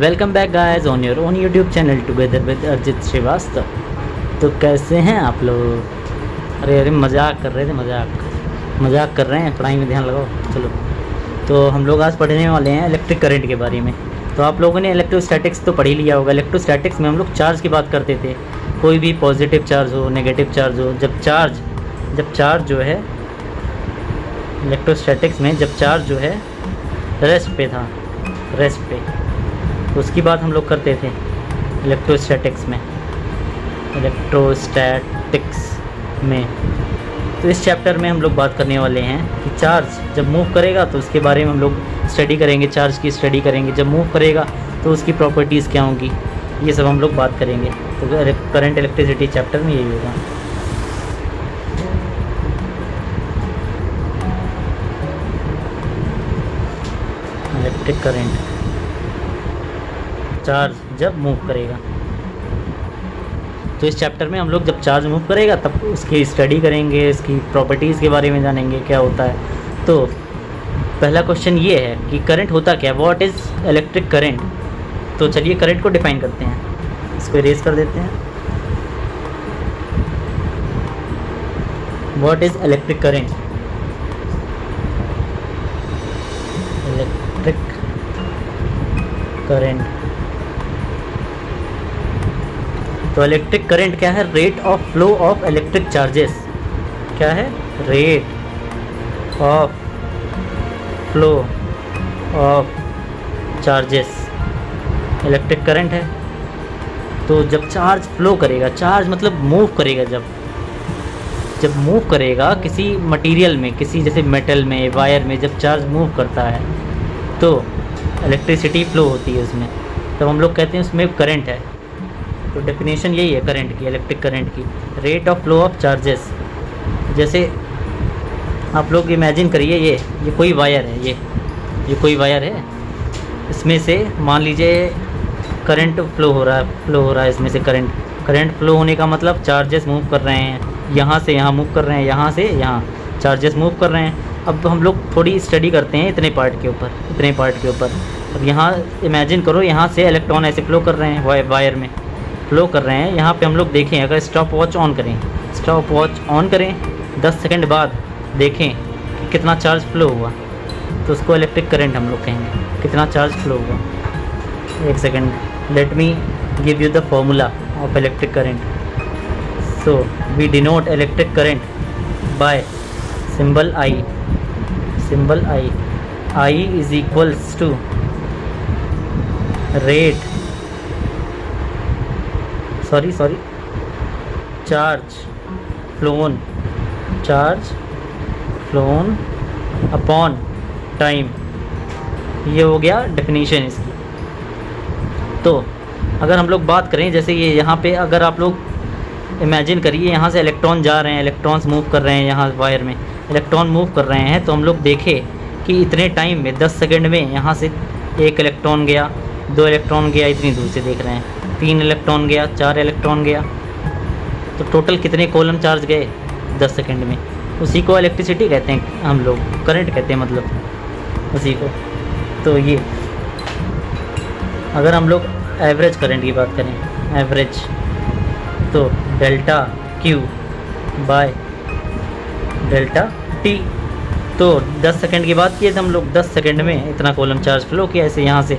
Welcome back guys on your own YouTube channel together with अर्जित श्रीवास्तव। तो कैसे हैं आप लोग? अरे मजाक कर रहे थे, मजाक कर रहे हैं, पढ़ाई में ध्यान लगाओ। चलो, तो हम लोग आज पढ़ने वाले हैं इलेक्ट्रिक करंट के बारे में। तो आप लोगों ने इलेक्ट्रोस्टैटिक्स तो पढ़ ही लिया होगा। इलेक्ट्रोस्टैटिक्स में हम लोग चार्ज की बात करते थे, कोई भी पॉजिटिव चार्ज हो, नेगेटिव चार्ज हो। जब चार्ज जो है इलेक्ट्रोस्टैटिक्स में, जब चार्ज जो है रेस्ट पे था, रेस्ट पे, तो उसकी बात हम लोग करते थे इलेक्ट्रोस्टैटिक्स में। तो इस चैप्टर में हम लोग बात करने वाले हैं कि चार्ज जब मूव करेगा तो उसके बारे में हम लोग स्टडी करेंगे, चार्ज की स्टडी करेंगे। जब मूव करेगा तो उसकी प्रॉपर्टीज़ क्या होंगी, ये सब हम लोग बात करेंगे। तो करंट इलेक्ट्रिसिटी चैप्टर में यही होगा। इलेक्ट्रिक करंट, चार्ज जब मूव करेगा, तो इस चैप्टर में हम लोग जब चार्ज मूव करेगा तब उसकी स्टडी करेंगे, इसकी प्रॉपर्टीज़ के बारे में जानेंगे क्या होता है। तो पहला क्वेश्चन ये है कि करंट होता क्या, व्हाट इज़ इलेक्ट्रिक करंट। तो चलिए करंट को डिफाइन करते हैं, इसको इरेज कर देते हैं। What is electric current? Electric current, तो इलेक्ट्रिक करंट क्या है? Rate of flow of electric charges. क्या है? Rate of flow of charges electric current है। तो जब चार्ज फ्लो करेगा, चार्ज मतलब मूव करेगा, जब मूव करेगा किसी मटेरियल में, किसी जैसे मेटल में, वायर में, जब चार्ज मूव करता है तो इलेक्ट्रिसिटी फ्लो होती है उसमें, तब हम लोग कहते हैं उसमें करंट है। तो डेफिनेशन यही है करंट की, इलेक्ट्रिक करंट की, rate of flow of charges. जैसे आप लोग इमेजिन करिए, ये कोई वायर है, ये कोई वायर है, इसमें से मान लीजिए करंट फ्लो हो रहा है इसमें से करंट फ्लो होने का मतलब चार्जेस मूव कर रहे हैं, यहाँ से यहाँ मूव कर रहे हैं, यहाँ से यहाँ चार्जेस मूव कर रहे हैं। अब हम लोग थोड़ी स्टडी करते हैं इतने पार्ट के ऊपर। अब यहाँ इमेजिन करो, यहाँ से इलेक्ट्रॉन ऐसे फ्लो कर रहे हैं, वायर में फ्लो कर रहे हैं। यहाँ पे हम लोग देखें, अगर स्टॉप वॉच ऑन करें 10 सेकंड बाद देखें कि कितना चार्ज फ्लो हुआ, तो उसको इलेक्ट्रिक करंट हम लोग कहेंगे। कितना चार्ज फ्लो हुआ, 1 second, let me give you the formula of electric current. So we denote electric current by symbol I is equals to rate, charge flown upon time. ये हो गया डेफिनेशन इसकी। तो अगर हम लोग बात करें, जैसे ये यहाँ पे अगर आप लोग इमेजिन करिए, यहाँ से इलेक्ट्रॉन जा रहे हैं, इलेक्ट्रॉन्स मूव कर रहे हैं, यहाँ वायर में इलेक्ट्रॉन मूव कर रहे हैं, तो हम लोग देखें कि इतने टाइम में 10 सेकंड में यहाँ से 1 इलेक्ट्रॉन गया, 2 इलेक्ट्रॉन गया, इतनी दूर से देख रहे हैं, 3 इलेक्ट्रॉन गया, 4 इलेक्ट्रॉन गया, तो टोटल कितने कॉलम चार्ज गए 10 सेकंड में। उसी को इलेक्ट्रिसिटी कहते हैं हम लोग, करंट कहते हैं मतलब उसी को। तो ये अगर हम लोग एवरेज करंट की बात करें, एवरेज, तो delta Q by delta T। तो 10 सेकंड की बात किए थे हम लोग, 10 सेकंड में इतना कॉलम चार्ज फ्लो किया, ऐसे यहाँ से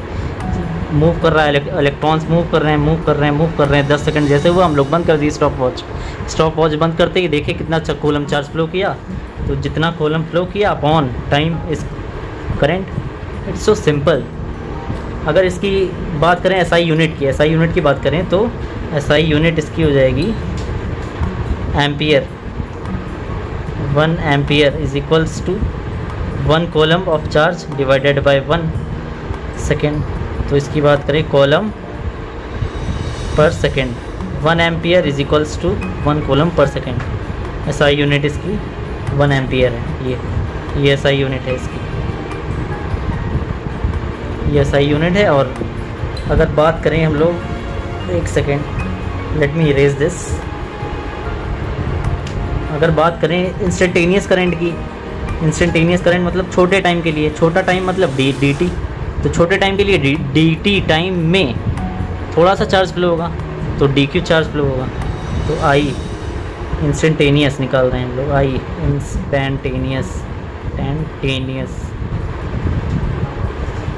मूव कर रहा है, इलेक्ट्रॉन्स मूव कर रहे हैं। 10 सेकंड जैसे हुआ हम लोग बंद कर दिए स्टॉप वॉच बंद करते ही देखे कितना कॉलम चार्ज फ्लो किया। तो जितना कॉलम फ्लो किया upon time is current. It's so simple. अगर इसकी बात करें SI यूनिट की बात करें, तो SI यूनिट इसकी हो जाएगी ampere. 1 ampere is equals to 1 coulomb of charge divided by 1 second. तो इसकी बात करें coulomb per second, 1 ampere is equals to 1 coulomb per second. SI unit इसकी 1 एम्पियर है। ये SI यूनिट है इसकी, ये SI यूनिट है। और अगर बात करें हम लोग, 1 second, let me erase this. अगर बात करें इंस्टेंटेनियस करंट की, इंस्टेंटेनियस करंट मतलब छोटे टाइम के लिए, छोटा टाइम मतलब dt, तो छोटे टाइम के लिए dt टाइम में थोड़ा सा चार्ज फ्लो होगा, तो dq चार्ज फ्लो होगा। तो I इंस्टेंटेनियस निकाल रहे हैं हम लोग, I इंस्टेंटेनियस,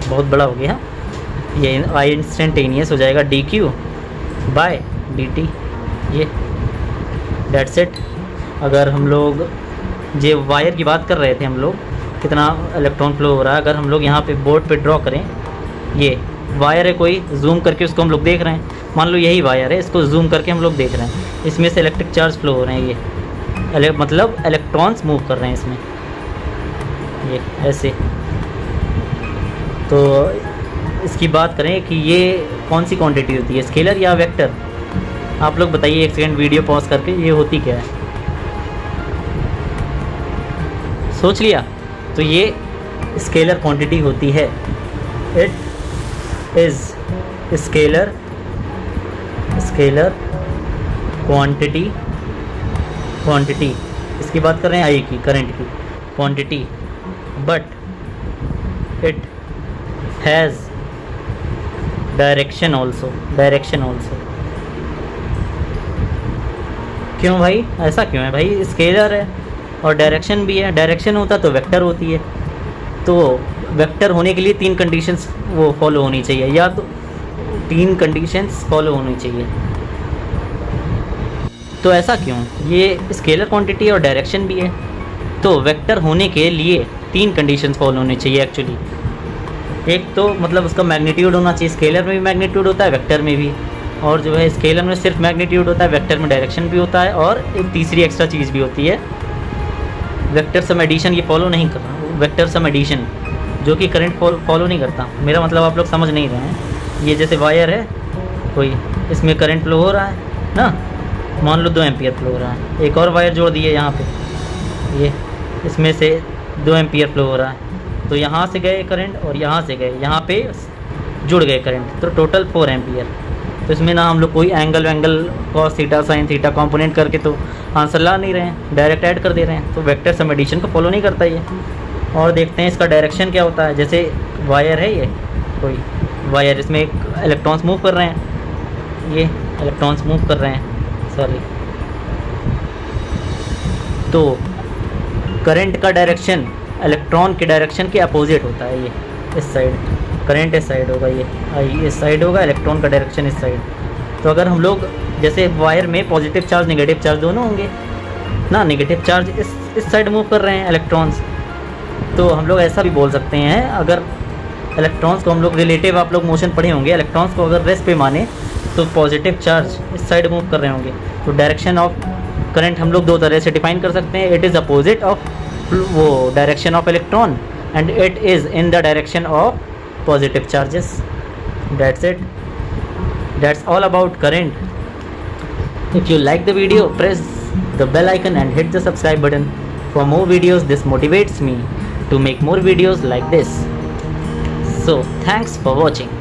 बहुत बड़ा हो गया, ये I इंस्टेंटेनियस हो जाएगा dq बाय dt, ये डेट्स इट। अगर हम लोग ये वायर की बात कर रहे थे हम लोग, कितना इलेक्ट्रॉन फ्लो हो रहा है, अगर हम लोग यहाँ पे बोर्ड पे ड्रॉ करें, ये वायर है कोई, जूम करके उसको हम लोग देख रहे हैं, मान लो यही वायर है, इसको जूम करके हम लोग देख रहे हैं, इसमें से इलेक्ट्रिक चार्ज फ्लो हो रहे हैं, ये मतलब इलेक्ट्रॉन्स मूव कर रहे हैं इसमें, ये ऐसे। तो इसकी बात करें कि ये कौन सी क्वांटिटी होती है, स्केलर या वेक्टर? आप लोग बताइए, एक सेकंड वीडियो पॉज करके, ये होती क्या है, सोच लिया? तो ये स्केलर क्वांटिटी होती है, इट इज़ स्केलर क्वांटिटी। इसकी बात कर रहे हैं आई की, करंट की quantity, but it has direction also. क्यों भाई, ऐसा क्यों है भाई? स्केलर है और डायरेक्शन भी है, डायरेक्शन होता तो वेक्टर होती है, तो वेक्टर होने के लिए 3 कंडीशंस वो फॉलो होनी चाहिए, या तो 3 कंडीशंस फॉलो होनी चाहिए। तो ऐसा क्यों? ये स्केलर क्वांटिटी और डायरेक्शन भी है, तो वेक्टर होने के लिए 3 कंडीशंस फॉलो होनी चाहिए एक्चुअली। एक तो मतलब उसका मैग्नीट्यूड होना चाहिए, स्केलर में भी मैग्नीट्यूड होता है, वेक्टर में भी, और जो है स्केलर में सिर्फ मैग्नीट्यूड होता है, वेक्टर में डायरेक्शन भी होता है, और एक तीसरी एक्स्ट्रा चीज़ भी होती है, वेक्टर सम एडिशन। ये फॉलो नहीं कर रहा, वेक्टर सम एडिशन, जो कि करंट फॉलो नहीं करता। मेरा मतलब आप लोग समझ नहीं रहे हैं। ये जैसे वायर है कोई, इसमें करंट फ्लो हो रहा है ना, मान लो 2 एम्पियर फ्लो हो रहा है, एक और वायर जोड़ दिए यहाँ पे, ये इसमें से 2 एम्पियर फ्लो हो रहा है, तो यहाँ से गए करंट और यहाँ से गए, यहाँ पे जुड़ गए करंट, तो टोटल 4 एम्पियर। तो इसमें ना हम लोग कोई angle cos theta sine theta component करके तो आंसर ला नहीं रहे हैं, डायरेक्ट ऐड कर दे रहे हैं, तो वेक्टर सम एडिशन को फॉलो नहीं करता ये। और देखते हैं इसका डायरेक्शन क्या होता है। जैसे वायर है, ये कोई वायर, इसमें एक इलेक्ट्रॉन्स मूव कर रहे हैं, ये इलेक्ट्रॉन्स मूव कर रहे हैं, सॉरी। तो करंट का डायरेक्शन इलेक्ट्रॉन के डायरेक्शन के अपोजिट होता है, ये इस साइड, करंट इस साइड होगा, ये आई इस साइड होगा, इलेक्ट्रॉन का डायरेक्शन इस साइड। तो अगर हम लोग जैसे वायर में पॉजिटिव चार्ज नेगेटिव चार्ज दोनों होंगे ना, नेगेटिव चार्ज इस साइड मूव कर रहे हैं इलेक्ट्रॉन्स, तो हम लोग ऐसा भी बोल सकते हैं, अगर इलेक्ट्रॉन्स को हम लोग रिलेटिव, आप लोग मोशन पढ़े होंगे, इलेक्ट्रॉन्स को अगर रेस्ट पे माने तो पॉजिटिव चार्ज इस साइड मूव कर रहे होंगे। तो डायरेक्शन ऑफ करंट हम लोग 2 तरह से डिफाइन कर सकते हैं, इट इज़ अपोजिट ऑफ वो direction of electron, and it is in the direction of positive charges. That's it. That's all about current. If you like the video, press the bell icon and hit the subscribe button for more videos. This motivates me to make more videos like this. So thanks for watching.